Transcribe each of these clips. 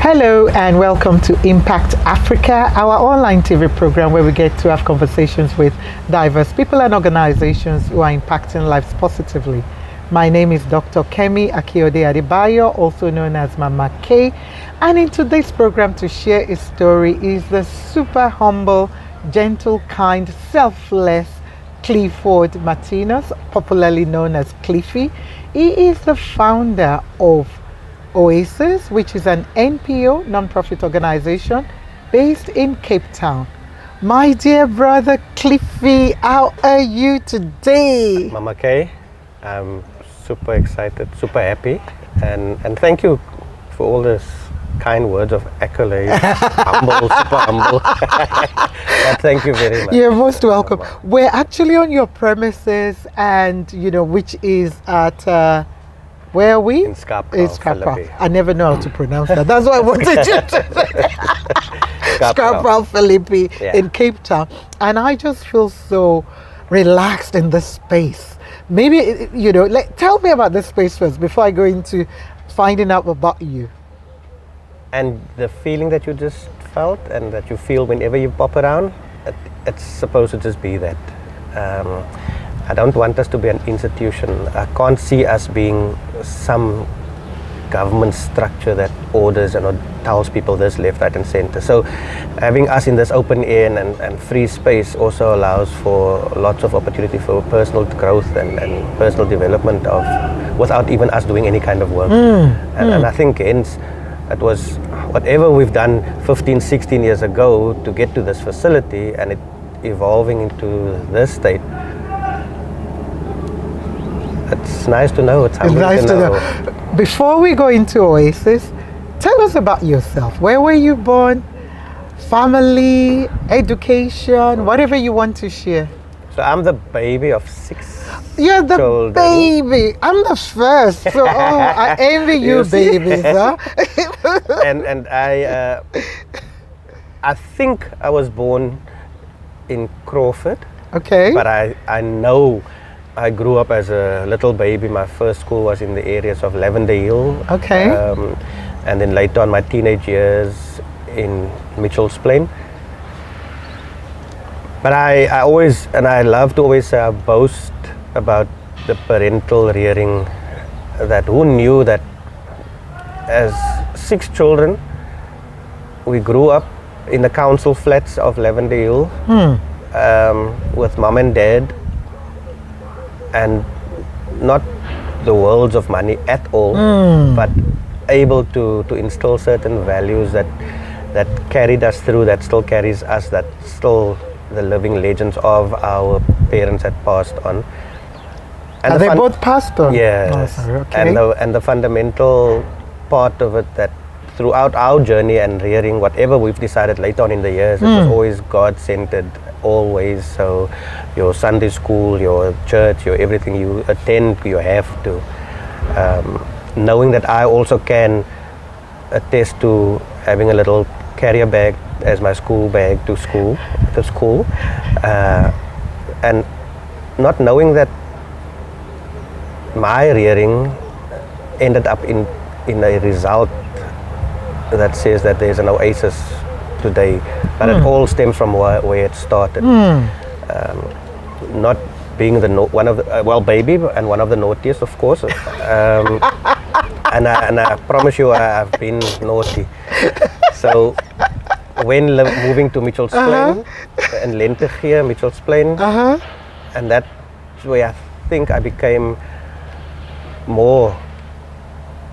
Hello and welcome to Impact Africa, our online TV program where we get to have conversations with diverse people and organizations who are impacting lives positively. My name is Dr. Kemi Akiode Adebayo, also known as Mama K, and in today's program to share his story is the super humble, gentle, kind, selfless Clifford Martinus, popularly known as Cliffy. He is the founder of Oasis, which is an NPO, non-profit organization based in Cape Town. My dear brother Cliffy, how are you today? Mama K, I'm super excited, super happy, and thank you for all this kind words of accolades. Humble, super humble. But thank you very much. You're most welcome. We're actually on your premises, and which is at where are we? In Scapa. I never know how to pronounce that. That's why I wanted you to. Scapa Philippi in Cape Town. And I just feel so relaxed in this space. Maybe, tell me about this space first before I go into finding out about you. And the feeling that you just felt and that you feel whenever you pop around, it's supposed to just be that. I don't want us to be an institution. I can't see us being some government structure that orders and tells people this, left, right and center. So having us in this open air and free space also allows for lots of opportunity for personal growth and personal development without even us doing any kind of work. And I think hence it was whatever we've done 15, 16 years ago to get to this facility and it evolving into this state. It's nice to know. It's humbling nice to know. Before we go into Oasis, tell us about yourself. Where were you born? Family, education, whatever you want to share. So I'm the baby of 6 You're the children. Baby. I'm the first. So I envy you babies. Huh? and I think I was born in Crawford. Okay. But I know I grew up as a little baby. My first school was in the areas of Lavender Hill. Okay. And then later on my teenage years in Mitchell's Plain. But I always, and I love to always boast about the parental rearing, that who knew that as 6 children, we grew up in the council flats of Lavender Hill with mom and dad, and not the worlds of money at all, but able to instill certain values that carried us through, that still carries us, that still the living legends of our parents had passed on. And are they both passed on? Yes. Oh, sorry. Okay. And the fundamental part of it that throughout our journey and rearing, whatever we've decided later on in the years, it was always God-centered, always. So your Sunday school, your church, your everything you attend, you have to. Knowing that I also can attest to having a little carrier bag as my school bag to school, and not knowing that my rearing ended up in a result that says that there's an Oasis today, but it all stems from where it started. Not being one of the baby and one of the naughtiest, of course, and I promise you I've been naughty. So when moving to Mitchell's Plain and Lentegeur, Mitchell's Plain, and that's where I think I became more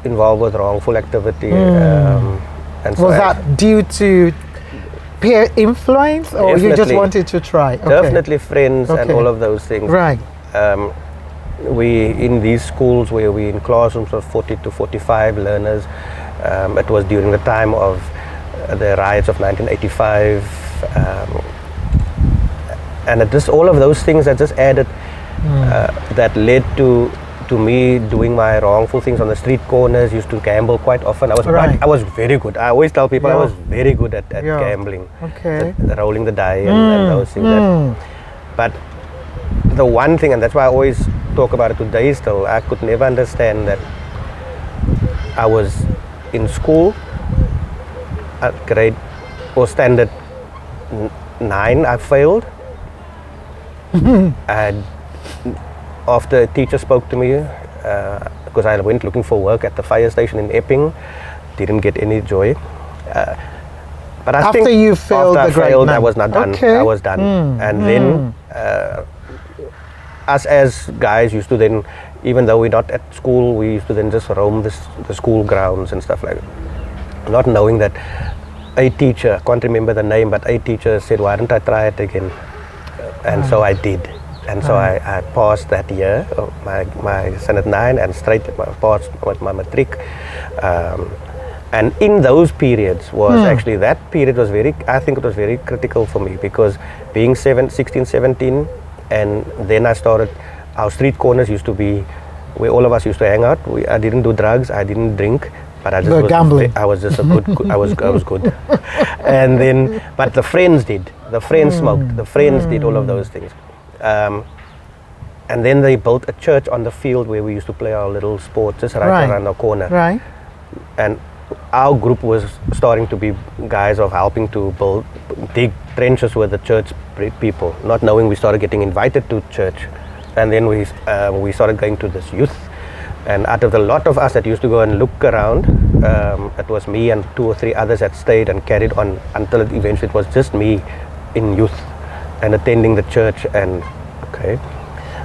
involved with wrongful activity. And so was that due to peer influence, or you just wanted to try? Okay. Definitely friends and all of those things. Right. We in these schools where we in classrooms of 40 to 45 learners. It was during the time of the riots of 1985, and it just all of those things that just added, that led to me doing my wrongful things on the street corners. Used to gamble quite often. I was very good. I always tell people I was very good at gambling. Okay. Rolling the die and those things. But the one thing, and that's why I always talk about it today still, I could never understand that I was in school grade or standard 9, I failed. And after a teacher spoke to me, because I went looking for work at the fire station in Epping, didn't get any joy. But I think you failed after the grade I failed, 9. I was not done. Okay. I was done. And then us as guys used to then, even though we're not at school, we used to then just roam the school grounds and stuff like that. Not knowing that a teacher, I can't remember the name, but a teacher said, why don't I try it again? And so I did. And so I passed that year, my Standard 9, and straight passed with my matric. And in those periods was actually, that period was I think it was very critical for me, because being 16, 17, and then I started, our street corners used to be where all of us used to hang out. I didn't do drugs, I didn't drink, but I just was gambling. I was just a good, I was good. And then, but the friends did. The friends smoked. The friends did all of those things. And then they built a church on the field where we used to play our little sports, just right around the corner. Right. And our group was starting to be guys of helping to dig trenches with the church people, not knowing we started getting invited to church. And then we started going to this youth. And out of the lot of us that used to go and look around, it was me and 2 or 3 others that stayed and carried on until eventually it was just me in youth and attending the church. And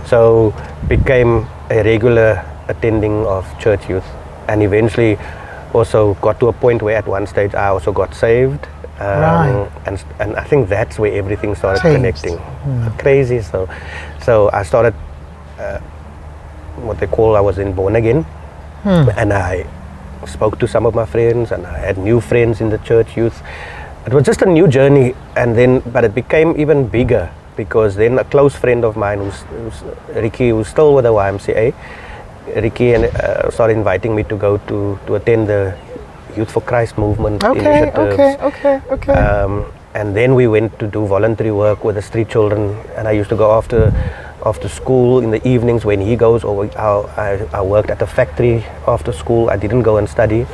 so became a regular attending of church youth, and eventually also got to a point where at one stage I also got saved. And I think that's where everything started connecting. Crazy. So I started what they call, I was born again, and I spoke to some of my friends, and I had new friends in the church youth. It was just a new journey, but it became even bigger, because then a close friend of mine, who's Ricky, who's still with the YMCA, Ricky started inviting me to go to attend the Youth for Christ movement initiatives. Okay. And then we went to do voluntary work with the street children, and I used to go after school in the evenings when he goes, or I worked at the factory after school. I didn't go and study.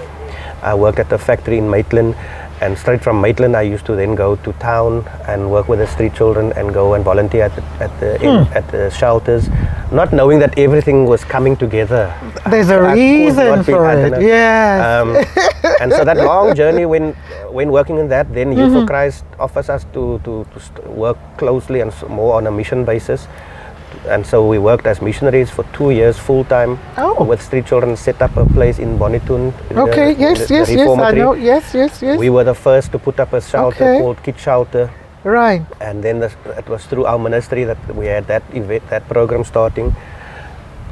I worked at the factory in Maitland, and straight from Maitland I used to then go to town and work with the street children and go and volunteer at the shelters, not knowing that everything was coming together. There's a reason for it. Yes. And so that long journey, when working in that, then Youth for Christ offers us to work closely and more on a mission basis. And so we worked as missionaries for 2 years full time with street children, set up a place in Bonitun. Yes, I know. Yes. We were the first to put up a shelter called Kid Shelter. Right. And then it was through our ministry that we had that program starting.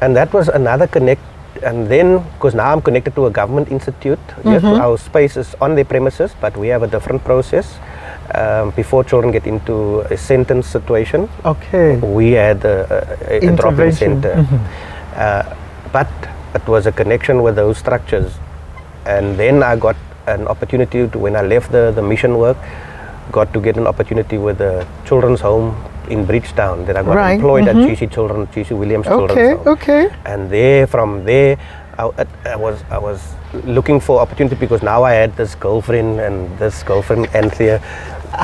And that was another connect. And then, because now I'm connected to a government institute, yes, our space is on their premises, but we have a different process. Before children get into a sentence situation, we had a drop-in center. But it was a connection with those structures. And then I got an opportunity to, when I left the mission work, got to get an opportunity with the children's home in Bridgetown. Then I got employed at GC Williams Children's Home. And from there, I was looking for opportunity, because now I had this girlfriend, Anthea,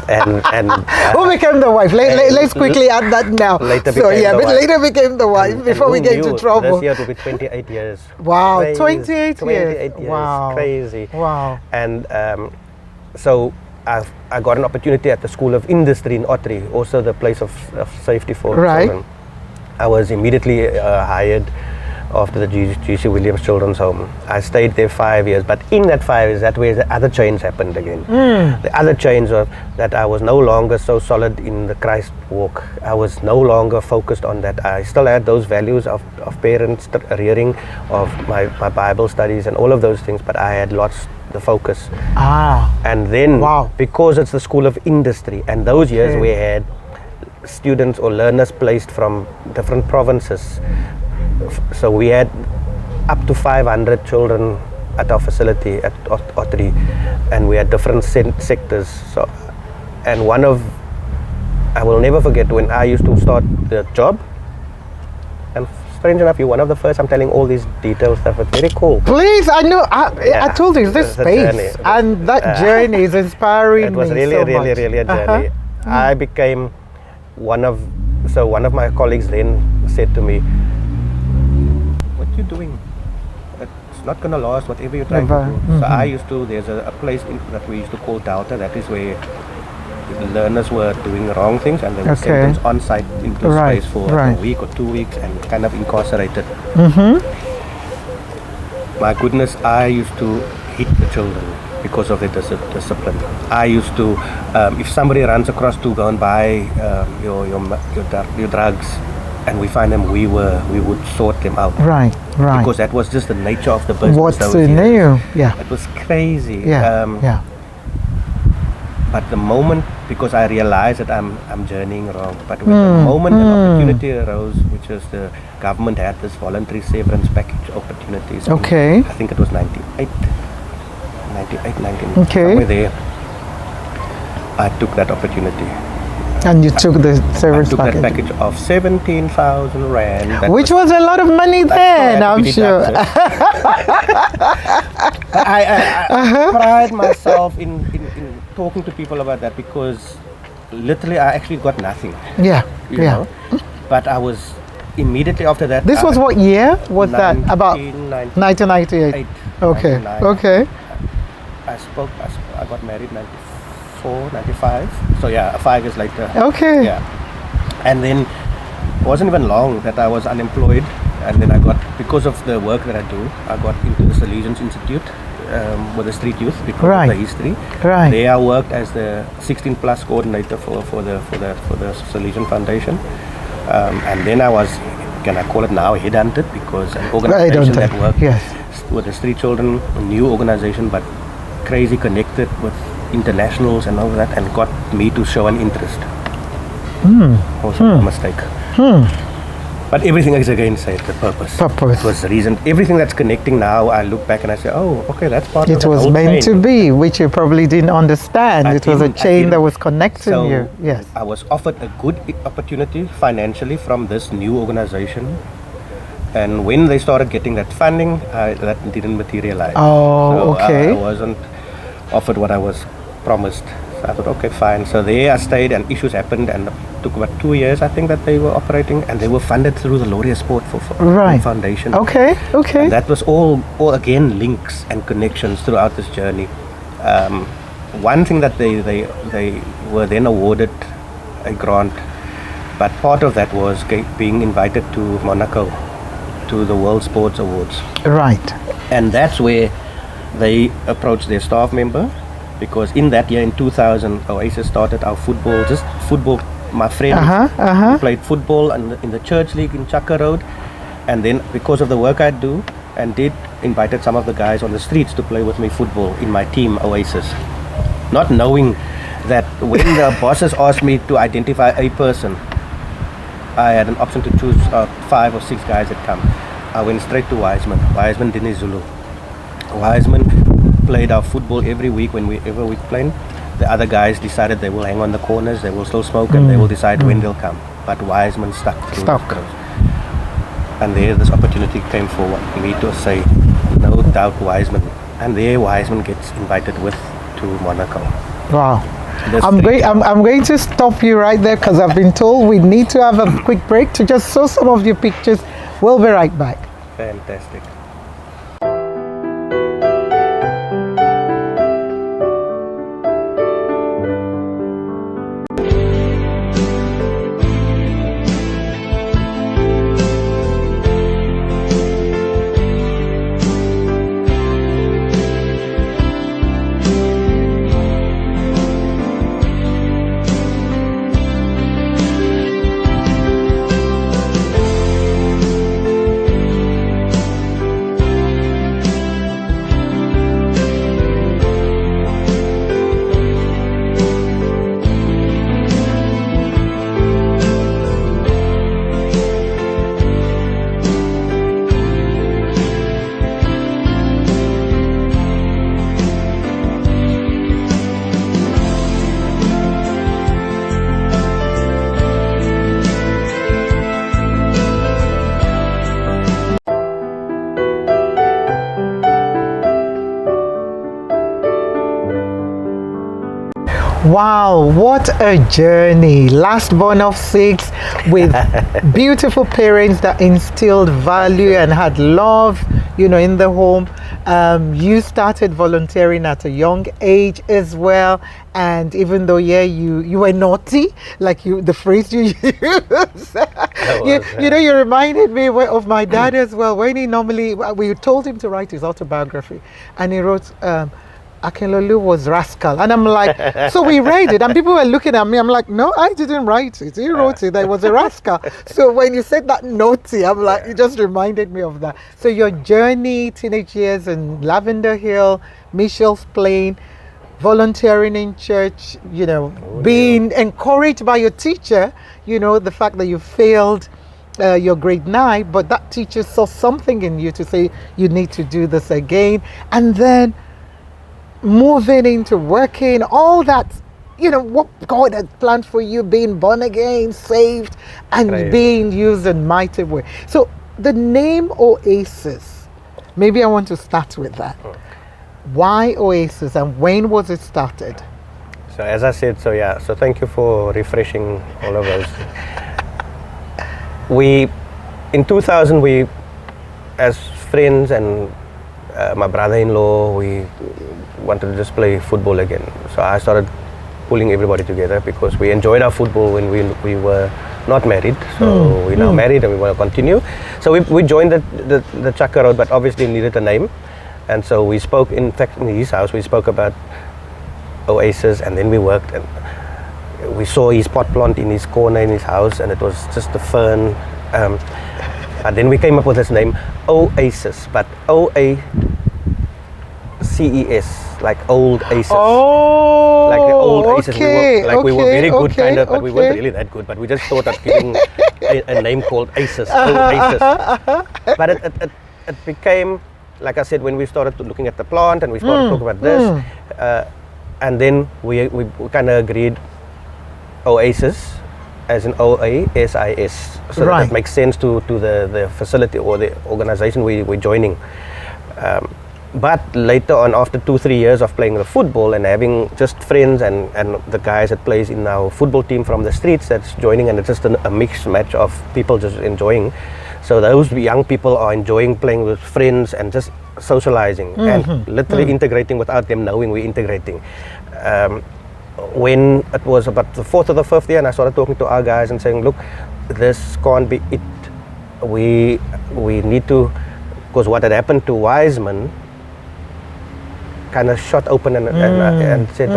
and who became the wife? Let's quickly add that now. Later became the wife before we get into trouble. This year it will be 28 years. Wow, crazy. 28 years. Wow, crazy. Wow. And so I got an opportunity at the School of Industry in Ottery, also the place of safety for children. I was immediately hired after the GC Williams Children's Home. I stayed there 5 years, but in that 5 years, that's where the other change happened again. The other change was that I was no longer so solid in the Christ walk. I was no longer focused on that. I still had those values of parents rearing, of my Bible studies and all of those things, but I had lost the focus. And then, because it's the School of Industry, and those years we had students or learners placed from different provinces. So we had up to 500 children at our facility at Ottery, and we had different sectors. So, and I will never forget when I used to start the job and strange enough, you're one of the first. I'm telling all these detailed stuff. It's very cool. Please, I know. I told you, it's this The space, journey. and that journey is inspiring It was me really, so really, much. really a journey. I became one of my colleagues then said to me, "What you doing? It's not gonna last. Whatever you're trying Never. to do." So I used to. There's a place that we used to call Delta. That is where the learners were doing wrong things, and they were sentenced on site into Right, space for right. a week or 2 weeks and kind of incarcerated. Mm-hmm. My goodness, I used to hit the children because of their discipline. I used to, if somebody runs across to go and buy your drugs, and we find them, we would sort them out. Right. Because that was just the nature of the business. What's those in years. you? Yeah. It was crazy. Yeah. But the moment, because I realized that I'm journeying wrong, but when the moment an opportunity arose, which was the government had this voluntary severance package opportunities. Okay. I think it was 98, 19, Okay. somewhere there. I took that opportunity. And you took the I severance took that package. package of 17,000 rand. That Which was a lot of money then, had to I'm be sure. I pride myself in talking to people about that, because literally I actually got nothing. Yeah. You Yeah. know? But I was immediately after that. This was what year was that? About 1998. 1998. Okay. 99. Okay. I got married 94, 95. So yeah, 5 years later. Okay. Yeah. And then it wasn't even long that I was unemployed, and then because of the work that I do, I got into the Salesians Institute with the street youth because Right. of the history. Right. There I worked as the 16 plus coordinator for the Salesian Foundation. And then I was, can I call it now, headhunted, because an organization that worked with the street children, a new organization, but crazy connected with internationals and all that, and got me to show an interest. Also a mistake. But everything is again said the purpose. It was the reason. Everything that's connecting now, I look back and I say, oh, okay, that's part of It the was whole meant chain. to be, which you probably didn't understand. It was a chain that was connecting So you. Yes. I was offered a good opportunity financially from this new organization. And when they started getting that funding, that didn't materialize. Oh, so okay. I wasn't offered what I was promised. So I thought, okay, fine. So there I stayed, and issues happened, and it took about 2 years, I think, that they were operating, and they were funded through the Laureate Sport Foundation. Okay. And that was all again links and connections throughout this journey. One thing that they were then awarded a grant, but part of that was being invited to Monaco to the World Sports Awards. Right. And that's where they approached their staff member, because in that year, in 2000, Oasis started our football. My friend played football in the church league in Chaka Road, and then because of the work I do and did, invited some of the guys on the streets to play with me football in my team, Oasis. Not knowing that when the bosses asked me to identify a person, I had an option to choose 5 or 6 guys that come. I went straight to Wiseman Dennis Zulu. Wiseman played our football every week whenever we played. The other guys decided they will hang on the corners, they will still smoke, and they will decide when they'll come. But Wiseman stuck. And there this opportunity came for me to say, no doubt Wiseman. And there Wiseman gets invited to Monaco. Wow. I'm going to stop you right there, because I've been told we need to have a quick break to just show some of your pictures. We'll be right back. Fantastic. Wow, what a journey. Last born of 6 with beautiful parents that instilled value and had love, in the home. You started volunteering at a young age as well. And even though, you were naughty, like the phrase you use, you reminded me of my dad as well. When we told him to write his autobiography, and he wrote, Akinlolu was rascal, and I'm like, so we read it, and people were looking at me. I'm like, no, I didn't write it. He wrote it. I was a rascal. So when you said that naughty, I'm like, it just reminded me of that. So your journey, teenage years in Lavender Hill, Michelle's Plain, volunteering in church, being encouraged by your teacher. The fact that you failed your grade 9, but that teacher saw something in you to say you need to do this again, and then moving into working, all that, what God had planned for you, being born again, saved, and being used in mighty way. So the name Oasis, maybe I want to start with that. Why Oasis, and when was it started? So as I said, so thank you for refreshing all of those. In 2000, we, as friends and my brother-in-law, we wanted to just play football again. So I started pulling everybody together because we enjoyed our football when we were not married. So we're now married and we want to continue. So we joined the Chaka Road, but obviously needed a name. And so we spoke, in fact, in his house, we spoke about Oasis, and then we worked, and we saw his pot plant in his corner in his house, and it was just a fern. And then we came up with this name, Oasis, but O-A-C-E-S, like old Aces. Oh, like the old Aces. Okay, we were very good, kind of, but we weren't really that good. But we just thought of giving a name called Aces, Oasis. But it became, like I said, when we started looking at the plant and we started talking about this, and then we kind of agreed Oasis as in Oasis, so that makes sense to the facility or the organization we're joining. But later on, after 2-3 years of playing the football and having just friends and the guys that plays in our football team from the streets that's joining, and it's just a mixed match of people just enjoying. So those young people are enjoying playing with friends and just socializing and literally integrating without them knowing we're integrating. When it was about the 4th or the 5th year, and I started talking to our guys and saying, look, this can't be it. We need to, because what had happened to Wiseman kind of shot open and said,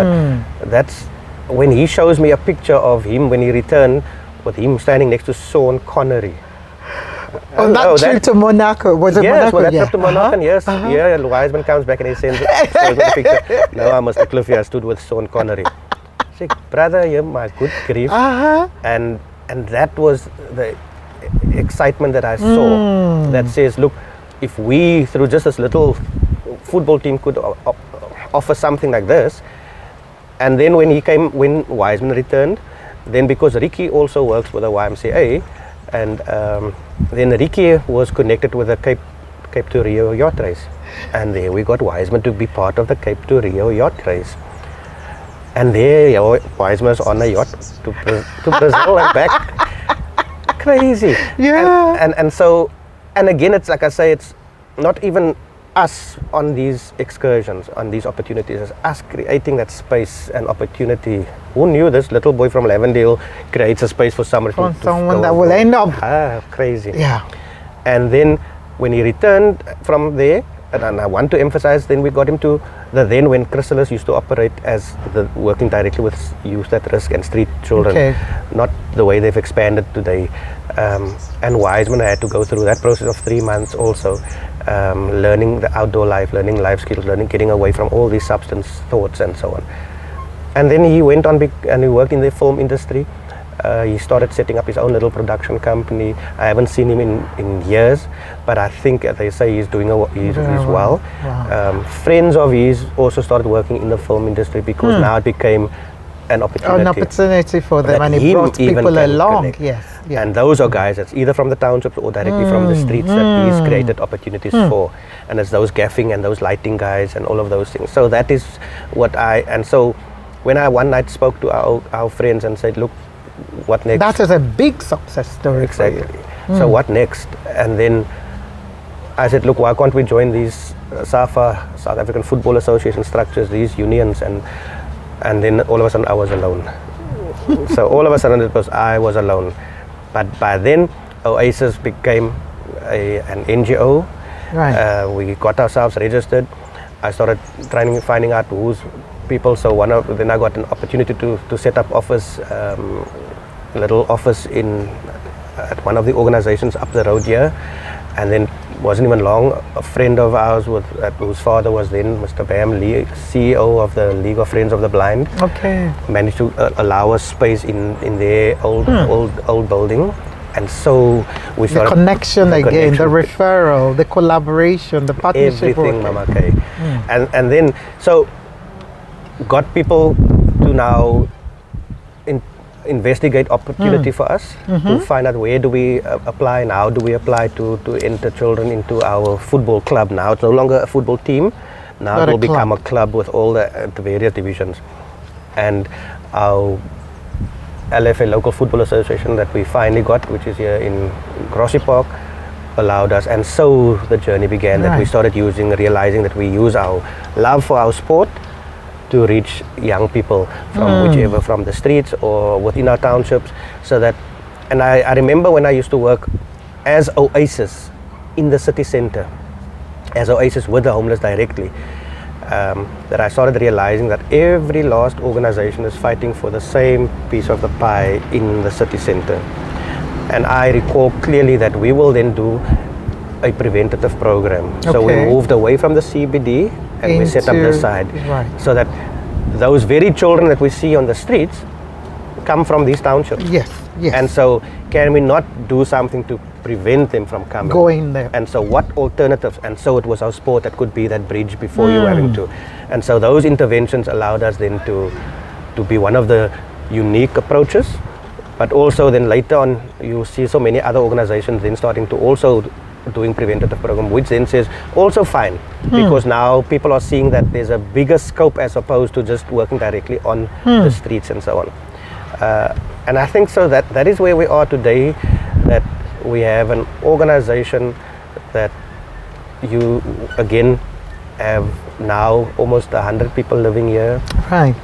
but that's when he shows me a picture of him when he returned, with him standing next to Sean Connery. On that trip to Monaco, was it Monaco? Monaco? Yes, that trip to Monaco, yes. Yeah, Wiseman comes back and he shows me the picture. No, I'm Mr Cliffy, I stood with Sean Connery. I said, brother, you're my good grief. And that was the excitement that I saw that says, look, if we, through just this little football team, could offer something like this. And then when Wiseman returned, then because Ricky also works with the YMCA, and then Ricky was connected with the Cape to Rio yacht race, and there we got Wiseman to be part of the Cape to Rio yacht race. And there Wiseman's on a yacht to Brazil and back. Crazy. Yeah. And so, and again, it's like I say, it's not even us on these excursions, on these opportunities, it's us creating that space and opportunity. Who knew this little boy from Lavendale creates a space for someone that will end up crazy. Yeah. And then when he returned from there, and I want to emphasize, then we got him to then when Chrysalis used to operate as working directly with youth at risk and street children, not the way they've expanded today. And Wiseman had to go through that process of 3 months also, learning the outdoor life, learning life skills, getting away from all these substance thoughts and so on. And then he went on and he worked in the film industry. He started setting up his own little production company. I haven't seen him in years, but I think they say he's doing he's well. Wow. Friends of his also started working in the film industry because now it became an opportunity for them, and it brought people along. Yes. Yeah. And those are guys that's either from the townships or directly from the streets that he's created opportunities for. And it's those gaffing and those lighting guys and all of those things. So that is what and so when I one night spoke to our friends and said, look, what next? That is a big success story. Exactly. So what next? And then I said, look, why can't we join these SAFA, South African Football Association structures, these unions? And then all of a sudden I was alone. So all of a sudden I was alone. But by then Oasis became an NGO. Right. We got ourselves registered. I started finding out who's people. So then I got an opportunity to set up office, little office at one of the organizations up the road here. And then wasn't even long, a friend of ours whose father was then Mr. Bam Lee, CEO of the League of Friends of the Blind, managed to allow us space in their old building. And so we started the connection, the referral, the collaboration, the partnership, everything, Mama K. And then so got people to now investigate opportunity for us to find out where do we apply and how do we apply to enter children into our football club. Now it's no longer a football team, now it will become a club with all the various divisions. And our LFA, Local Football Association, that we finally got, which is here in Grassy Park, allowed us, and so the journey began. That we started realizing that we use our love for our sport to reach young people from from the streets or within our townships. So that, and I remember when I used to work as Oasis in the city centre, as Oasis with the homeless directly, that I started realizing that every last organization is fighting for the same piece of the pie in the city centre. And I recall clearly that we will then do a preventative program. So we moved away from the CBD and we set up this side, so that those very children that we see on the streets come from these townships. Yes. And so can we not do something to prevent them from going there? And so what alternatives? And so it was our sport that could be that bridge before you having to. And so those interventions allowed us then to be one of the unique approaches. But also then later on you see so many other organizations then starting to also doing preventative program, which then says also fine, because now people are seeing that there's a bigger scope as opposed to just working directly on the streets and so on. And I think so that is where we are today, that we have an organization that you again have now almost 100 people living here. Right.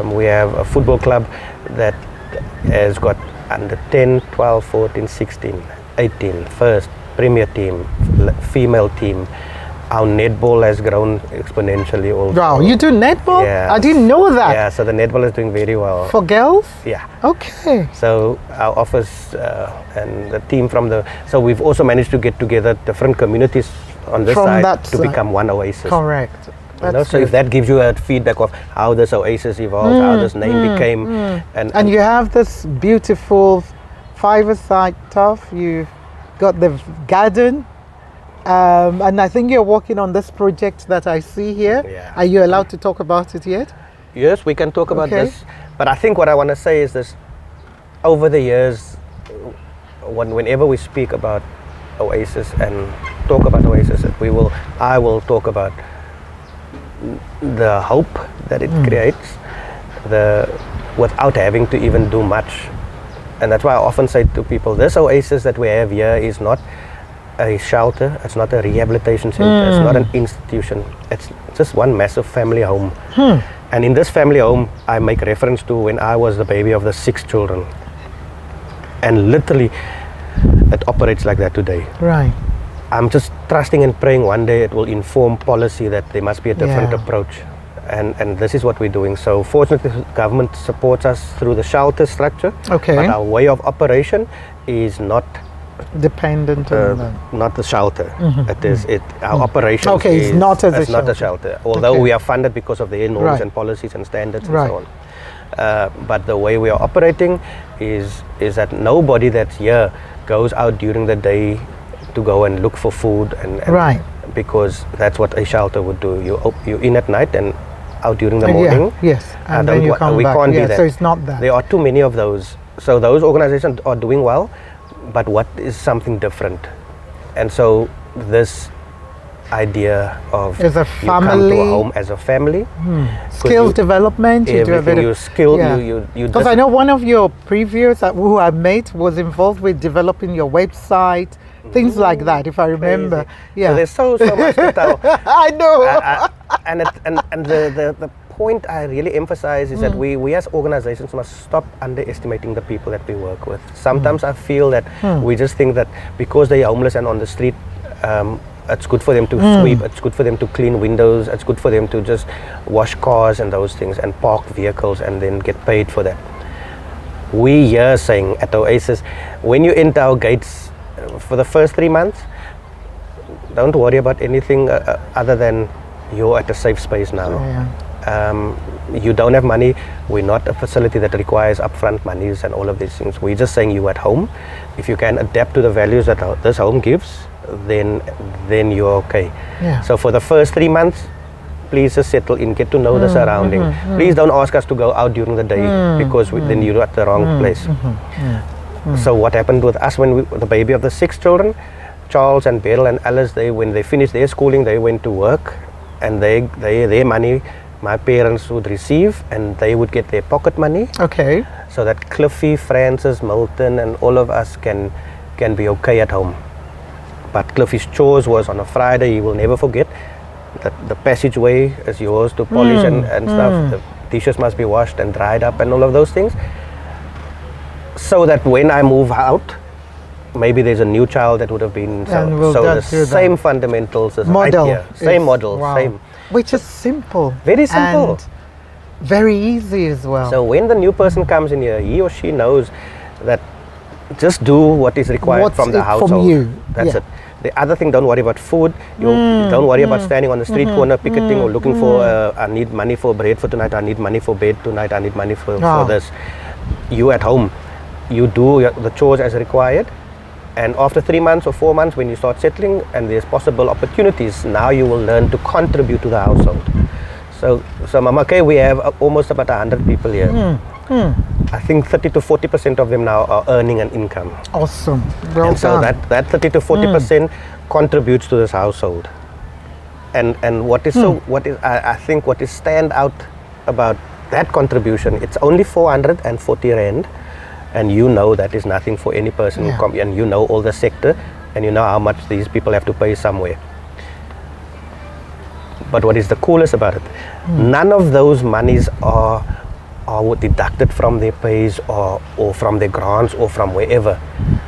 We have a football club that has got under 10, 12, 14, 16, 18, first premier team, female team. Our netball has grown exponentially also. Wow, you do netball? Yeah. I didn't know that. Yeah, so the netball is doing very well. For girls? Yeah. Okay. So our office and the team so we've also managed to get together different communities on this side to become one Oasis. Correct. So if that gives you a feedback of how this Oasis evolved, how this name became. And you have this beautiful five-a-side turf. You've got the garden. And I think you're working on this project that I see here. Yeah. Are you allowed to talk about it yet? Yes, we can talk about this. But I think what I want to say is this: over the years, whenever we speak about Oasis and talk about Oasis, I will talk about the hope that it creates, without having to even do much. And that's why I often say to people, this Oasis that we have here is not a shelter, it's not a rehabilitation center, it's not an institution, it's just one massive family home. And in this family home, I make reference to when I was the baby of the 6 children. And literally, it operates like that today. Right. I'm just trusting and praying one day it will inform policy that there must be a different approach. And this is what we're doing. So fortunately, government supports us through the shelter structure. Okay. But our way of operation is not dependent on not the shelter. Our operation is not as not a shelter. Although we are funded because of their norms and policies and standards and so on. But the way we are operating is that nobody that's here goes out during the day to go and look for food and because that's what a shelter would do. You're in at night and out during the morning. And then you come we back. can't be that. So it's not that. There are too many of those. So those organizations are doing well, but what is something different? And so this idea of as a you come to family, a home as a family. skills development. You do a bit Everything of, you skill, yeah. you Because I know one of your previews who I met was involved with developing your website, things like that, if I remember. crazy. Yeah. So there's so much to tell. I know. And the point I really emphasize is that we as organizations must stop underestimating the people that we work with. Sometimes I feel that we just think that because they're homeless and on the street, it's good for them to sweep, it's good for them to clean windows, it's good for them to just wash cars and those things and park vehicles and then get paid for that. We here saying at Oasis, when you enter our gates for the first 3 months, don't worry about anything other than you're at a safe space now. You don't have money, we're not a facility that requires upfront monies and all of these things. We're just saying you at home. If you can adapt to the values that this home gives, then you're okay. So for the first 3 months, please just settle in, get to know the surrounding. Please don't ask us to go out during the day because then you're at the wrong place. So what happened with us when the baby of the 6 children, Charles and Beryl and Alice, when they finished their schooling, they went to work, and their money my parents would receive, and they would get their pocket money. Okay. So that Cliffy, Francis, Milton, and all of us can be okay at home. But Cliffy's chores was on a Friday. He will never forget that the passageway is yours to polish and stuff. The dishes must be washed and dried up and all of those things. So that when I move out, maybe there's a new child that would have been so the same fundamentals as model. Right here. Same model, same. Which is simple. Very simple. And very easy as well. So when the new person comes in here, he or she knows that just do what is required from the household. From you. That's it. The other thing, don't worry about food. You don't worry about standing on the street corner picketing or looking for, I need money for bread for tonight, I need money for bed tonight, I need money for this. You at home, you do the chores as required. And after 3 months or 4 months, when you start settling and there's possible opportunities, now you will learn to contribute to the household. So Mama K, we have almost about 100 people here. I think 30 to 40% of them now are earning an income. Awesome. Well and so done. that 30 to 40% contributes to this household. And what is I think what is stand out about that contribution, it's only 440 rand. And you know that is nothing for any person, and you know all the sector, and you know how much these people have to pay somewhere. But what is the coolest about it? None of those monies are deducted from their pays or from their grants or from wherever.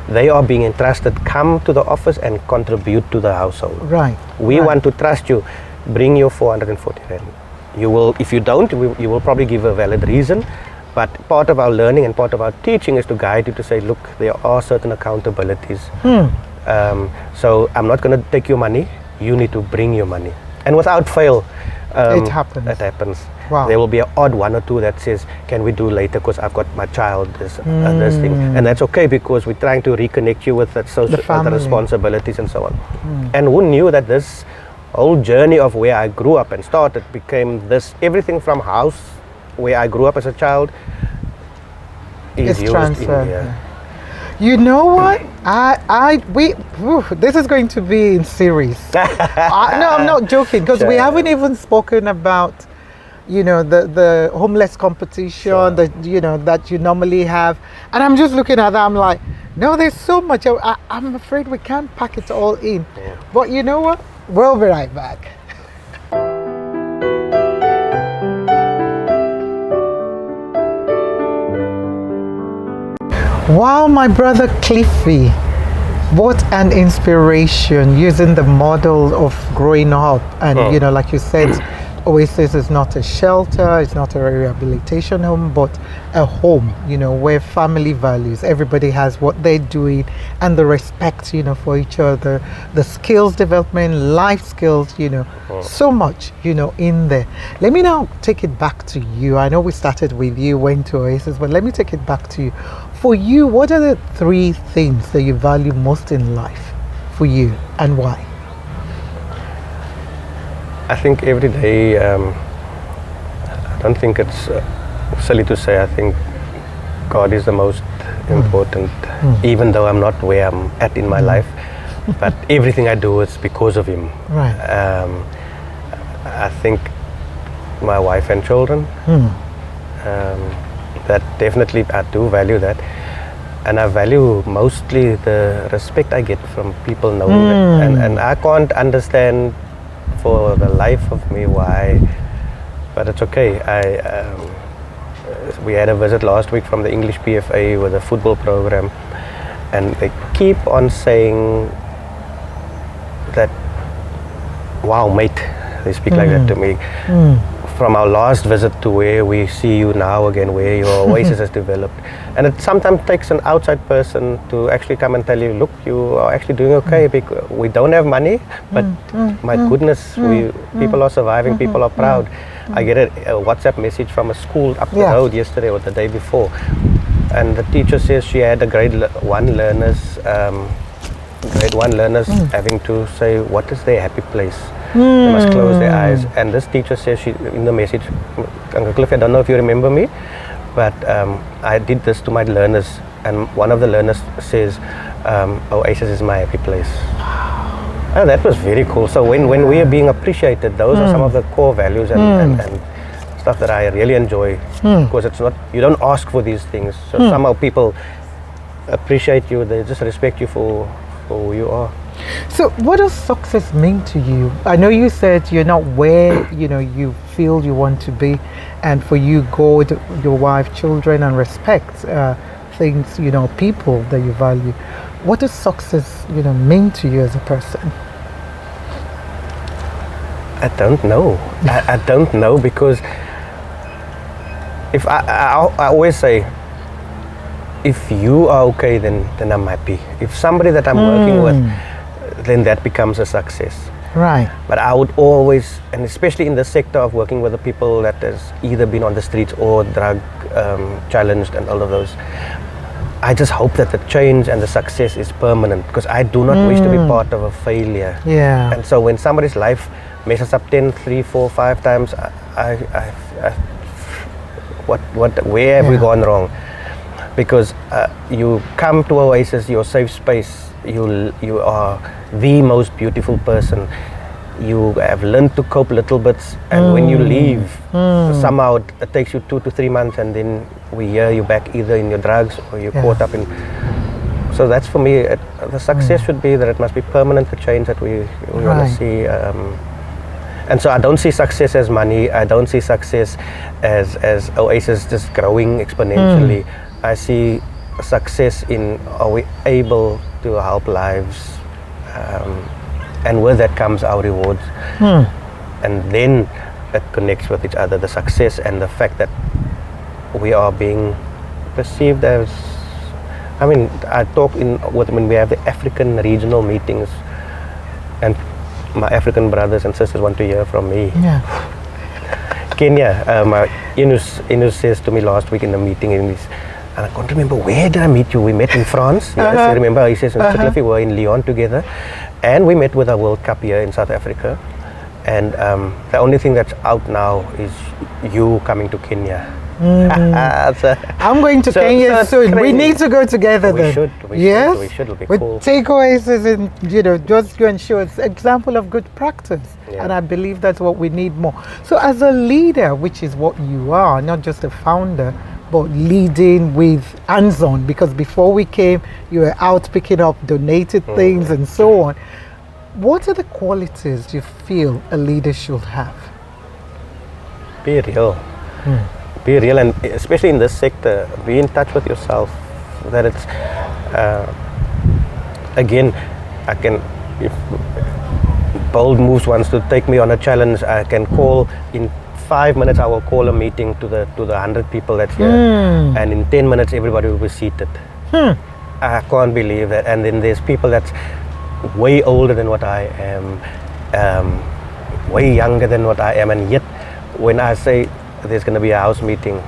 They are being entrusted. Come to the office and contribute to the household. Right. We want to trust you. Bring your 440 rand. You will, if you don't, you will probably give a valid reason. But part of our learning and part of our teaching is to guide you to say, look, there are certain accountabilities. So I'm not going to take your money. You need to bring your money. And without fail, it happens. It happens. Wow. There will be an odd one or two that says, can we do later because I've got my child, this thing. And that's okay because we're trying to reconnect you with that social the responsibilities and so on. And who knew that this whole journey of where I grew up and started became this, everything from house, where I grew up as a child, is used transferred. In here. You know what? This is going to be in series. No, I'm not joking because we haven't even spoken about, the homeless competition that that you normally have, and I'm just looking at that. I'm like, no, there's so much. I'm afraid we can't pack it all in. But you know what? We'll be right back. Wow, my brother Cliffy, what an inspiration using the model of growing up. And like you said, Oasis is not a shelter, it's not a rehabilitation home, but a home, where family values, everybody has what they're doing, and the respect, for each other, the skills development, life skills, so much, in there. Let me now take it back to you. I know we started with you, went to Oasis, but let me take it back to you. For you, what are the 3 things that you value most in life for you, and why? I think every day, I don't think it's silly to say, I think God is the most important, even though I'm not where I'm at in my life. but everything I do is because of him. Right. I think my wife and children, that definitely I do value that. And I value mostly the respect I get from people knowing that. And I can't understand for the life of me why, but it's okay. We had a visit last week from the English PFA with a football program, and they keep on saying that, wow mate, they speak like that to me. From our last visit to where we see you now again, where your Oasis has developed. And it sometimes takes an outside person to actually come and tell you, look, you are actually doing okay, because we don't have money, but my goodness, people are surviving, people are proud. I get a WhatsApp message from a school up the road yesterday or the day before, and the teacher says she had a grade 1 learners having to say, what is their happy place? They must close their eyes. And this teacher says, in the message, Uncle Cliffy, I don't know if you remember me, but I did this to my learners, and one of the learners says, Oasis is my happy place. Oh, that was very cool. So when we are being appreciated, those are some of the core values and stuff that I really enjoy, because it's not, you don't ask for these things. So somehow people appreciate you, they just respect you for who you are. So what does success mean to you? I know you said you're not where you feel you want to be, and for you, God, your wife, children, and respect, things, people that you value. What does success mean to you as a person? I don't know. I don't know, because if I always say, if you are okay, then I'm happy. If somebody that I'm working with, then that becomes a success. Right. But I would always, and especially in the sector of working with the people that has either been on the streets or drug challenged and all of those, I just hope that the change and the success is permanent, because I do not wish to be part of a failure. Yeah. And so when somebody's life messes up 10, 3, 4, 5 times, where have we gone wrong? Because you come to Oasis, your safe space, you are the most beautiful person. You have learned to cope little bits, and when you leave, somehow it takes you 2 to 3 months, and then we hear you back either in your drugs or you're caught up in. So that's for me, the success should be that it must be permanent, the change that we want to see. And so I don't see success as money. I don't see success as Oasis just growing exponentially. I see success in, are we able to help lives, and with that comes our rewards, and then it connects with each other, the success and the fact that we are being perceived as, I mean, I talk when we have the African regional meetings, and my African brothers and sisters want to hear from me. Kenya, Inus says to me last week in the meeting, and I can't remember, where did I meet you? We met in France. Yes, I remember. He says, Mr. Cliffy, we were in Lyon together, and we met with our World Cup here in South Africa. And the only thing that's out now is you coming to Kenya. I'm going to Kenya soon. Crazy. We need to go together then. We should. It'll be cool. Take Oasis and just go and show us example of good practice. And I believe that's what we need more. So as a leader, which is what you are, not just a founder, but leading with hands-on, because before we came, you were out picking up donated things and so on. What are the qualities you feel a leader should have? Be real. Be real, and especially in this sector, be in touch with yourself. That it's, again, I can, if Bold Moves wants to take me on a challenge, I can call in 5 minutes. I will call a meeting to the 100 people that's here, and in 10 minutes everybody will be seated. I can't believe that. And then there's people that's way older than what I am, way younger than what I am, and yet when I say there's going to be a house meeting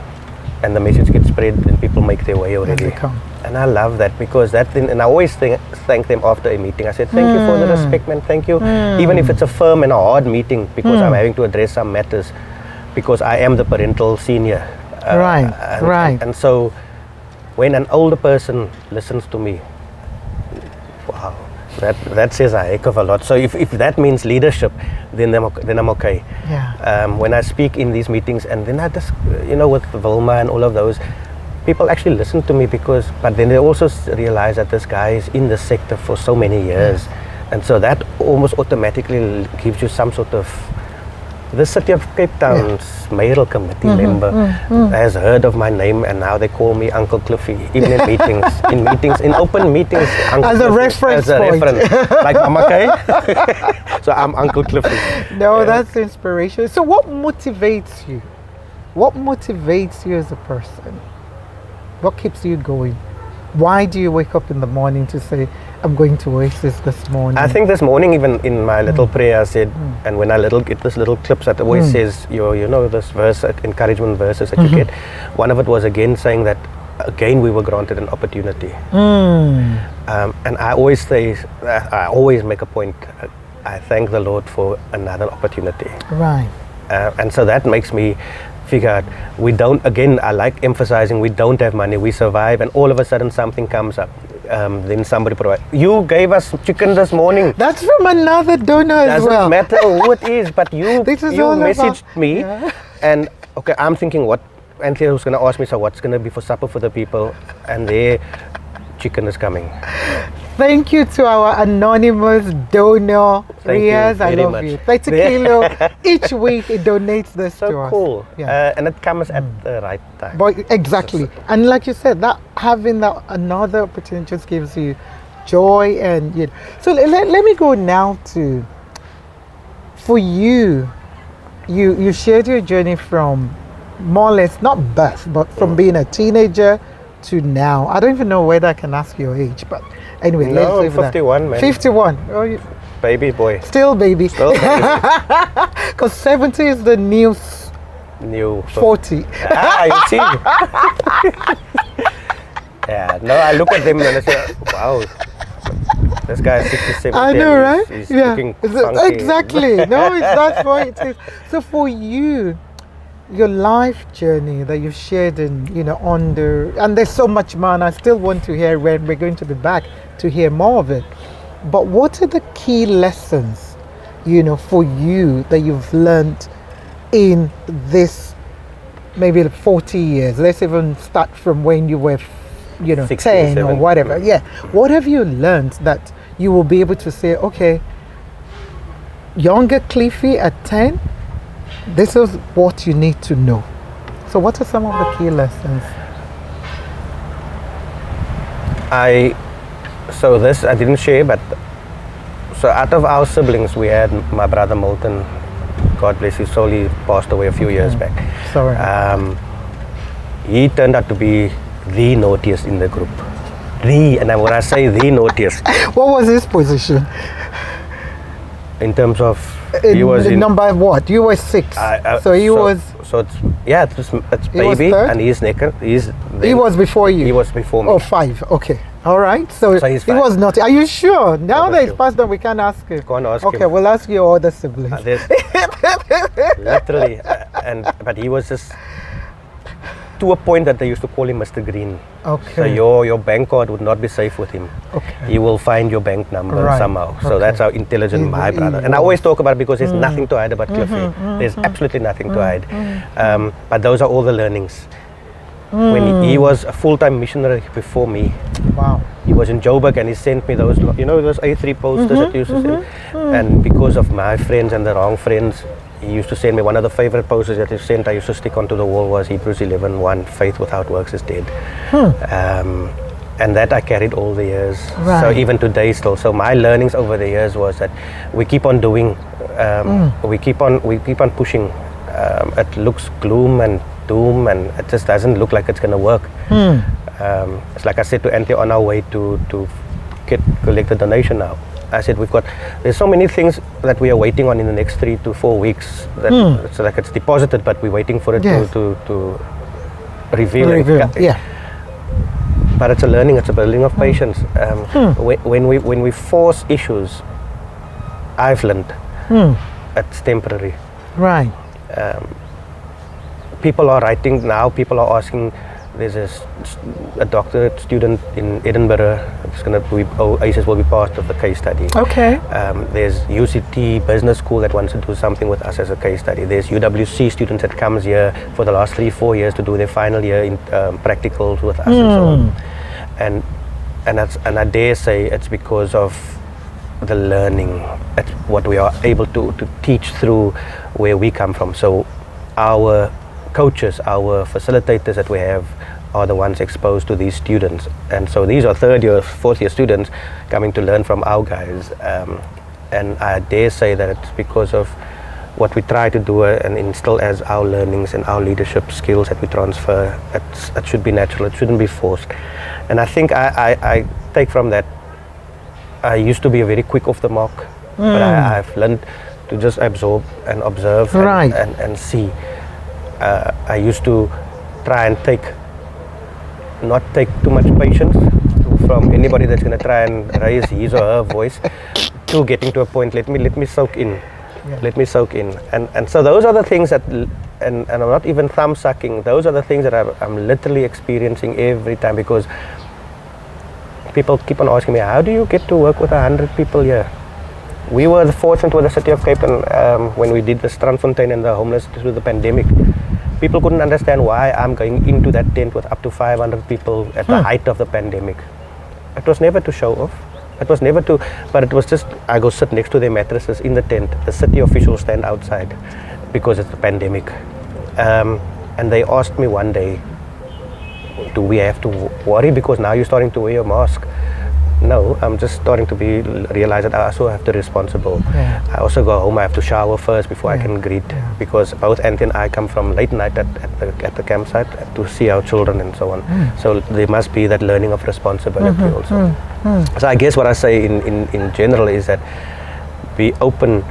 and the message gets spread, then people make their way already. And I love that, because that thing, and I always thank them after a meeting. I said, thank you for the respect, man, thank you. Even if it's a firm and a hard meeting, because I'm having to address some matters, because I am the parental senior. And so when an older person listens to me, wow, That says a heck of a lot. So if that means leadership, then I'm okay. Yeah. When I speak in these meetings, and then I just, with Vilma and all of those, people actually listen to me but then they also realize that this guy is in the sector for so many years. And so that almost automatically gives you some sort of, the City of Cape Town's mayoral committee member has heard of my name, and now they call me Uncle Cliffy, even in meetings, in open meetings. Uncle As a Cliffy, reference as a point. reference, like Mama Kay. So I'm Uncle Cliffy. No, that's inspiration. So what motivates you? What motivates you as a person? What keeps you going? Why do you wake up in the morning to say, I'm going to Oasis this morning? I think this morning, even in my little prayer, I said, and when I get this little clips that always says, this verse, encouragement verses that you get, one of it was again saying that, again, we were granted an opportunity. And I always say, I always make a point, I thank the Lord for another opportunity. Right. And so that makes me figure out, I like emphasizing, we don't have money, we survive, and all of a sudden something comes up. Then somebody provides. You gave us chicken this morning. That's from another donor as well. Doesn't matter who it is, but you messaged me, and okay, I'm thinking what Anthea was going to ask me, so what's going to be for supper for the people, and their chicken is coming. Thank you to our anonymous donor. Thank you Riaz, I very love much. you. 30 kilo each week, it donates this So to us. cool. Yeah. And it comes at the right time. But exactly. And like you said, that having that another opportunity just gives you joy. And so let me go now to, for you shared your journey from more or less not birth, but from being a teenager to now. I don't even know whether I can ask your age, but anyway, let's No, leave I'm 51, that. man. 51. Oh, Baby boy. still baby. Still baby. Because 70 is the new New 40. You see? Yeah, no, I look at them and I say, wow, this guy is 67. I know, right? He's looking funky. Exactly. No, that's what it is. So for you, your life journey that you've shared and and there's so much more, and I still want to hear when we're going to be back to hear more of it. But what are the key lessons, for you that you've learned in this maybe 40 years? Let's even start from when you were 10 or whatever. Yeah. What have you learned that you will be able to say, okay, younger Cliffy at 10, this is what you need to know. So what are some of the key lessons? This I didn't share, but so out of our siblings, we had my brother Milton, God bless his soul, he passed away a few years back. Sorry. He turned out to be the naughtiest in the group. And when I say the naughtiest, What was his position? in terms of he was in number what? You were 6. So he was. So it's baby, third? and he's naked. He was before you. He was before me. Oh, 5. Okay. All right. So he's he 5. was not. Are you sure? Now I'm that it's sure. past them, we can't ask him. Go and ask Okay, him. we'll ask your other siblings. Literally, but he was just to a point that they used to call him Mr. Green. Okay. So your bank card would not be safe with him. Okay. He will find your bank number Right. somehow. So Okay. that's how intelligent He- my he brother. And I was. always talk about it because there's nothing to hide about Cliffy. There's absolutely nothing to hide. But those are all the learnings. When he was a full-time missionary before me, Wow. he was in Joburg and he sent me those, those A3 posters that he used to send. And because of my friends and the wrong friends, he used to send me one of the favorite posters that he sent. I used to stick onto the wall was Hebrews 11:1, faith without works is dead. And that I carried all the years. Right. So even today still. So my learnings over the years was that we keep on doing, we keep on pushing. It looks gloom and doom and it just doesn't look like it's going to work. It's like I said to Anthea on our way to collect the donation now. I said there's so many things that we are waiting on in the next 3 to 4 weeks that it's like it's deposited, but we're waiting for it Yes. to reveal. Yeah. But it's a learning, it's a building of patience. When we force issues, I've learned it's temporary. Right. People are writing now, people are asking there's a doctorate student in Edinburgh. It's going to be, Oasis will be part of the case study. Okay. There's UCT Business School that wants to do something with us as a case study. There's UWC students that comes here for the last 3-4 years to do their final year in practicals with us and so on. And I dare say it's because of the learning. It's what we are able to teach through where we come from. So our coaches, our facilitators that we have are the ones exposed to these students, and so these are 3rd year, 4th year students coming to learn from our guys, and I dare say that it's because of what we try to do and instill as our learnings and our leadership skills that we transfer. It should be natural, it shouldn't be forced. And I think I take from that, I used to be very quick off the mark, but I've learned to just absorb and observe and see. I used to try and not take too much patience from anybody that's going to try and raise his or her voice, to getting to a point, let me soak in. Let me soak in. And so those are the things that, and I'm not even thumb sucking, those are the things that I'm literally experiencing every time, because people keep on asking me, how do you get to work with 100 people here? We were fortunate with the city of Cape Town when we did the Strandfontein and the homeless through the pandemic. People couldn't understand why I'm going into that tent with up to 500 people at the height of the pandemic. It was never to show off. It was never to, but it was just, I go sit next to their mattresses in the tent. The city officials stand outside because it's the pandemic. And they asked me one day, do we have to worry because now you're starting to wear your mask? No, I'm just starting to realize that I also have to be responsible. I also go home, I have to shower first before I can greet, because both Auntie and I come from late night at the campsite to see our children and so on. So there must be that learning of responsibility also. So I guess what I say in general is that be open,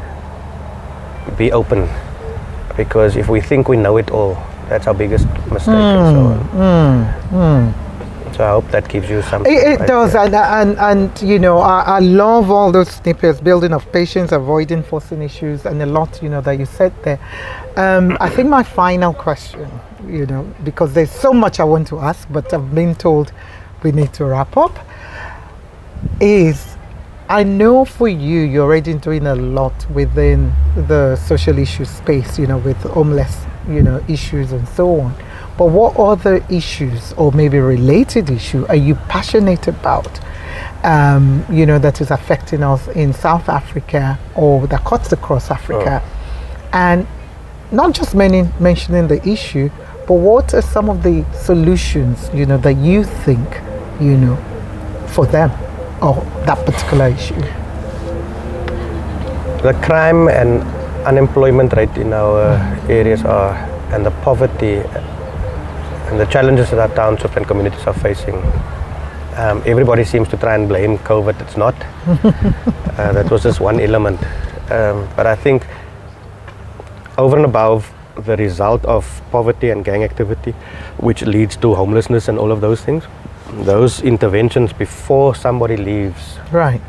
because if we think we know it all, that's our biggest mistake and so on. So I hope that gives you something. It does, and you know, I love all those snippets, building of patience, avoiding forcing issues, and a lot, you know, that you said there. I think my final question, you know, because there's so much I want to ask, but I've been told we need to wrap up, is I know for you, you're already doing a lot within the social issue space, you know, with homeless, you know, issues and so on. But what other issues, or maybe related issue, are you passionate about, you know, that is affecting us in South Africa or that cuts across Africa? And not just mentioning the issue, but what are some of the solutions, you know, that you think, you know, for them or that particular issue? The crime and unemployment rate in our areas and the poverty and the challenges that our townships and communities are facing. Everybody seems to try and blame COVID. It's not. That was just one element. But I think over and above the result of poverty and gang activity, which leads to homelessness and all of those things, those interventions before somebody leaves,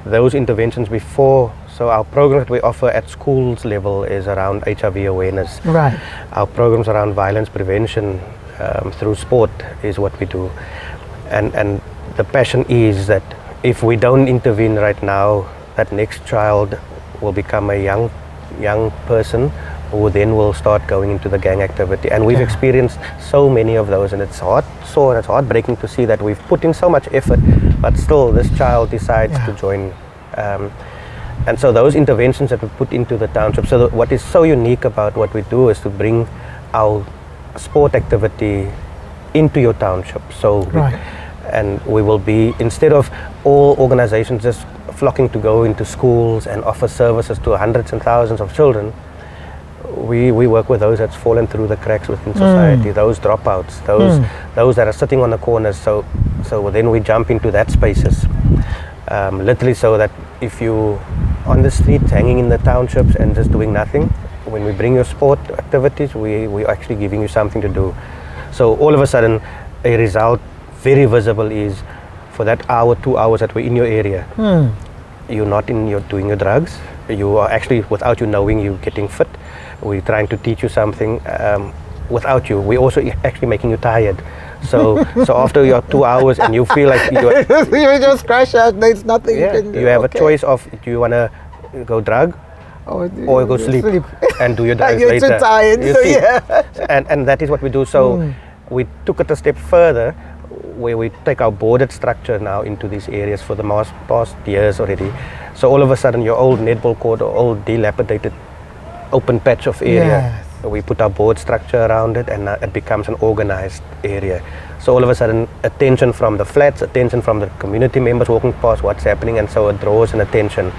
those interventions before, so our program that we offer at schools level is around HIV awareness. Our programs around violence prevention through sport is what we do, and the passion is that if we don't intervene right now, that next child will become a young person who then will start going into the gang activity. And we've experienced so many of those, and it's heartbreaking to see that we've put in so much effort, but still this child decides to join. And so those interventions that we put into the township, so what is so unique about what we do is to bring our sport activity into your township. So and we will be, instead of all organizations just flocking to go into schools and offer services to hundreds and thousands of children, we work with those that's fallen through the cracks within society, those dropouts, those that are sitting on the corners. So then we jump into that spaces, literally, so that if you on the streets hanging in the townships and just doing nothing, when we bring your sport activities, we're actually giving you something to do. So all of a sudden, a result very visible is, for that hour, 2 hours that we're in your area, you're not doing your drugs. You are actually, without you knowing, you're getting fit. We're trying to teach you something, without you, we're also actually making you tired. So after your 2 hours and you feel like you just crash out. There's nothing you can do. You have a choice of, do you want to go drug or go sleep and do your drives You're later. too tired, You so see? yeah. And that is what we do. So we took it a step further, where we take our boarded structure now into these areas for the past years already. So all of a sudden, your old netball court or old dilapidated open patch of area, we put our board structure around it, and now it becomes an organized area. So all of a sudden, attention from the flats, attention from the community members walking past what's happening, and so it draws an attention.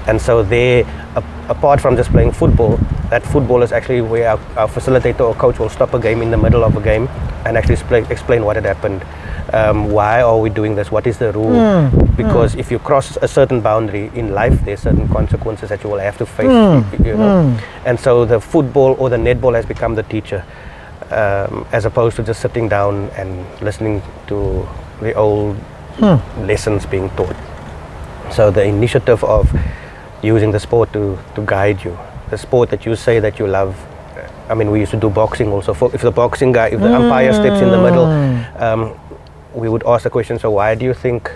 And so there, apart from just playing football, that football is actually where our facilitator or coach will stop a game in the middle of a game and actually explain what had happened. Why are we doing this? What is the rule? Because if you cross a certain boundary in life, there's certain consequences that you will have to face. You know? And so the football or the netball has become the teacher, as opposed to just sitting down and listening to the old lessons being taught. So the initiative of using the sport to guide you, the sport that you say that you love. I mean, we used to do boxing also. If the boxing guy, if the umpire steps in the middle, we would ask the question, so why do you think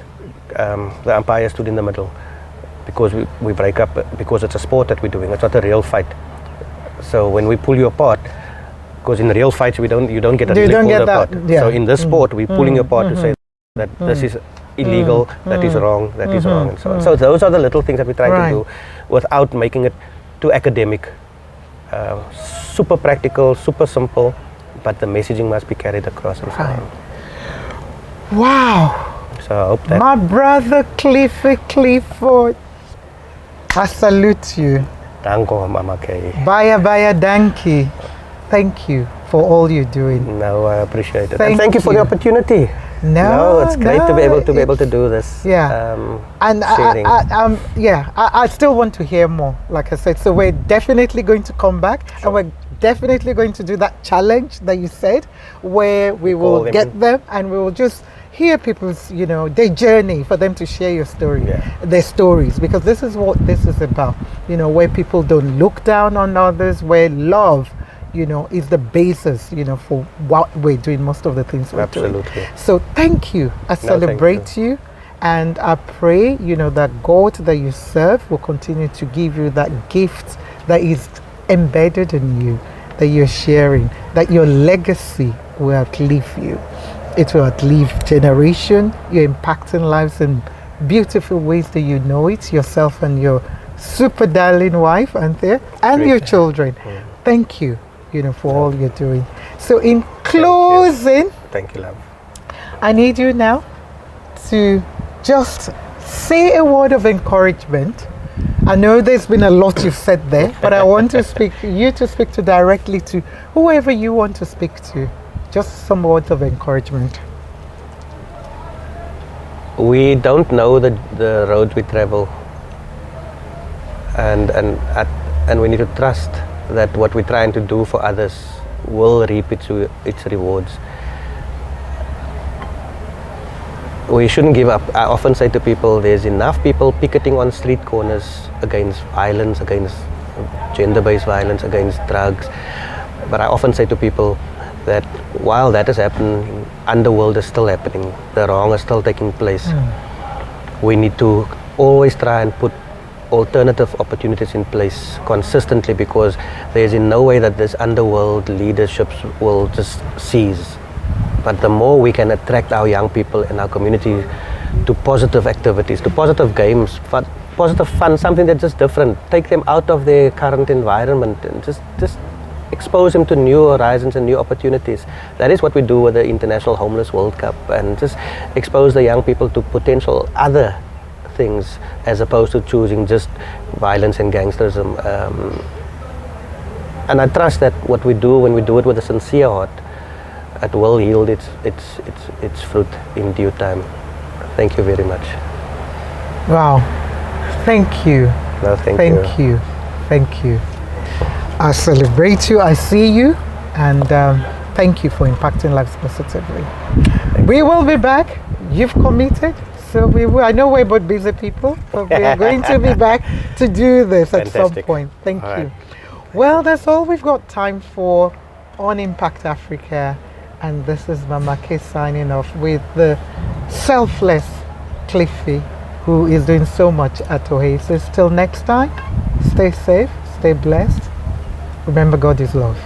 the umpire stood in the middle? Because we break up, because it's a sport that we're doing, it's not a real fight. So when we pull you apart, because in real fights you don't get a pulled apart. Yeah. So in this sport, we're pulling you apart to say that this is illegal, that is wrong, that is wrong, and so on. So those are the little things that we try to do without making it too academic. Super practical, super simple, but the messaging must be carried across and so on. Wow. So I hope that... My brother Clifford, I salute you. Danko, Mama Kay. Baya danki. Thank you for all you're doing. No, I appreciate it. Thank you for the opportunity. No, it's great to be able to do this. Yeah. And I still want to hear more, like I said. So we're definitely going to come back, and we're definitely going to do that challenge that you said, where we will get them and we will just hear people's, their journey, for them to share their stories, because this is what this is about, where people don't look down on others, where love, is the basis, for what we're doing, most of the things we're doing. Absolutely. So thank you. I celebrate you. And I pray, that God that you serve will continue to give you that gift that is embedded in you, that you're sharing, that your legacy will outlive you. It will outlive generation. You're impacting lives in beautiful ways that you know it, yourself and your super darling wife, Anthea, and your children. Thank you, for all you're doing. So in closing, thank you, love. I need you now to just say a word of encouragement. I know there's been a lot you've said there, but I want to speak directly to whoever you want to speak to. Just some words of encouragement. We don't know the road we travel, and we need to trust that what we're trying to do for others will reap its rewards. We shouldn't give up. I often say to people, there's enough people picketing on street corners against violence, against gender-based violence, against drugs. But I often say to people that while that is happening, underworld is still happening. The wrong is still taking place. We need to always try and put alternative opportunities in place consistently, because there is in no way that this underworld leaderships will just cease. But the more we can attract our young people in our community to positive activities, to positive games, positive fun, something that's just different, take them out of their current environment and just expose them to new horizons and new opportunities. That is what we do with the International Homeless World Cup, and just expose the young people to potential other things as opposed to choosing just violence and gangsterism. And I trust that what we do, when we do it with a sincere heart, it will yield its fruit in due time. Thank you very much. Wow. Thank you. No, thank you. Thank you. I celebrate you. I see you. And thank you for impacting lives positively. We will be back. You've committed. So we will. I know we're both busy people, but we are going to be back to do this at some point. Thank you. Well, that's all we've got time for on Impact Africa, and this is Mama K signing off with the selfless Cliffy, who is doing so much at Oasis. Till next time, stay safe, stay blessed. Remember, God is love.